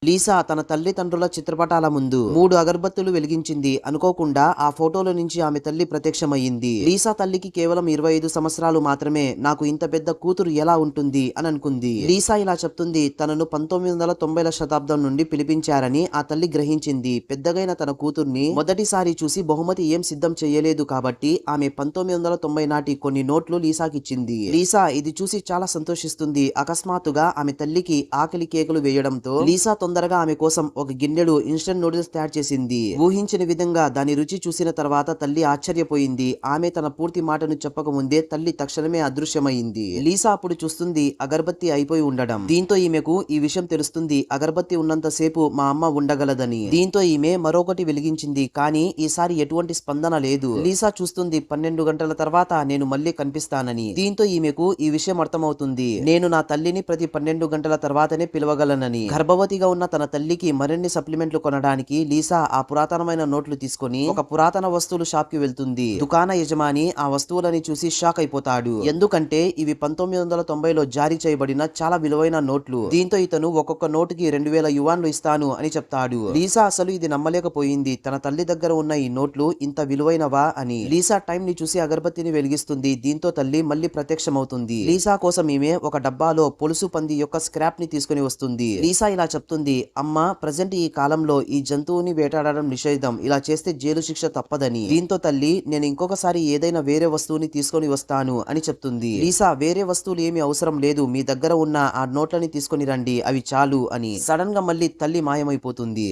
Lisa తన తల్లిదండ్రుల చిత్రపటాల ముందు 3 అగరబత్తులు వెలిగించింది. అనుకోకుండా ఆ ఫోటోలో నుంచి ఆమె తల్లి ప్రత్యక్షమయ్యింది. లీసా తల్లికి కేవలం 25 సంవత్సరాలు మాత్రమే. నాకు ఇంత పెద్ద కూతురు ఎలా ఉంటుంది అని అనుకుంది. లీసా ఇలా చెప్తుంది, తనను 1990ల శతాబ్దం నుండి పిలిపించారని ఆ తల్లి గ్రహించింది. పెద్దగైన తన కూతుర్ని మొదటిసారి చూసి బహుమతి ఏం సిద్ధం చేయలేదు కాబట్టి ఆమె 1990 నాటి కొన్ని నోట్లు లీసాకిచ్చింది. లీసా ఇది చూసి చాలా సంతోషిస్తుంది. అకస్మాత్తుగా ఆమె తల్లికి ఆకలి కేకలు వేయడంతో లీసా తొందరగా ఆమె కోసం ఒక గిన్నెడు ఇన్స్టెంట్ నూడిల్స్ తయారు చేసింది. ఊహించిన విధంగా దాని రుచి చూసిన తర్వాత తల్లి ఆశ్చర్యపోయింది. ఆమె తన పూర్తి మాటను చెప్పక ముందే తల్లి తక్షణమే అదృశ్యమైంది. లీసా అప్పుడు చూస్తుంది అగరబత్తి అయిపోయి ఉండడం. దీంతో ఈమెకు ఈ విషయం తెలుస్తుంది. అగరబత్తి ఉన్నంత సేపు మా అమ్మ ఉండగలదని. దీంతో ఈమె మరొకటి వెలిగించింది. కానీ ఈసారి ఎటువంటి స్పందన లేదు. లీసా చూస్తుంది 12 గంటల తర్వాత నేను మళ్ళీ కనిపిస్తానని. దీంతో ఈమెకు ఈ విషయం అర్థమవుతుంది. నేను నా తల్లిని ప్రతి 12 గంటల తర్వాతనే పిలవగలనని. గర్భవతిగా ఉన్న తన తల్లికి మరిన్ని సప్లిమెంట్లు కొనడానికి లీసా ఆ పురాతనమైన నోట్లు తీసుకొని ఒక పురాతన వస్తువుల షాప్ కి వెళ్తుంది. దుకాణ యజమాని ఆ వస్తువులని చూసి షాక్ అయిపోతాడు. ఎందుకంటే ఇవి 1990లో జారీ చేయబడిన చాలా విలువైన నోట్లు. దీంతో ఇతను ఒక్కొక్క నోటుకి 2000 యువాన్లు ఇస్తాను అని చెప్తాడు. లీసా అసలు ఇది నమ్మలేకపోయింది. తన తల్లి దగ్గర ఉన్న ఈ నోట్లు ఇంత విలువైనవా అని. లీసా టైం ని చూసి అగరబత్తిని వెలిగిస్తుంది. దీంతో తల్లి మళ్ళీ ప్రత్యక్షమవుతుంది. లీసా కోసం ఈమె ఒక డబ్బాలో పొలుసు పంది యొక్క స్క్రాప్ ని తీసుకుని వస్తుంది. లీసా ఇలా చెప్తుంది, అమ్మ ప్రజెంట్ ఈ కాలంలో ఈ జంతువుని వేటాడడం నిషేధం. ఇలా చేస్తే జైలు శిక్ష తప్పదని. దీంతో తల్లి నేను ఇంకొకసారి ఏదైనా వేరే వస్తువుని తీసుకొని వస్తాను అని చెప్తుంది. లీసా వేరే వస్తువులు ఏమి అవసరం లేదు, మీ దగ్గర ఉన్న ఆ నోట్లని తీసుకొని రండి, అవి చాలు అని. సడన్ గా మళ్ళీ తల్లి మాయమైపోతుంది.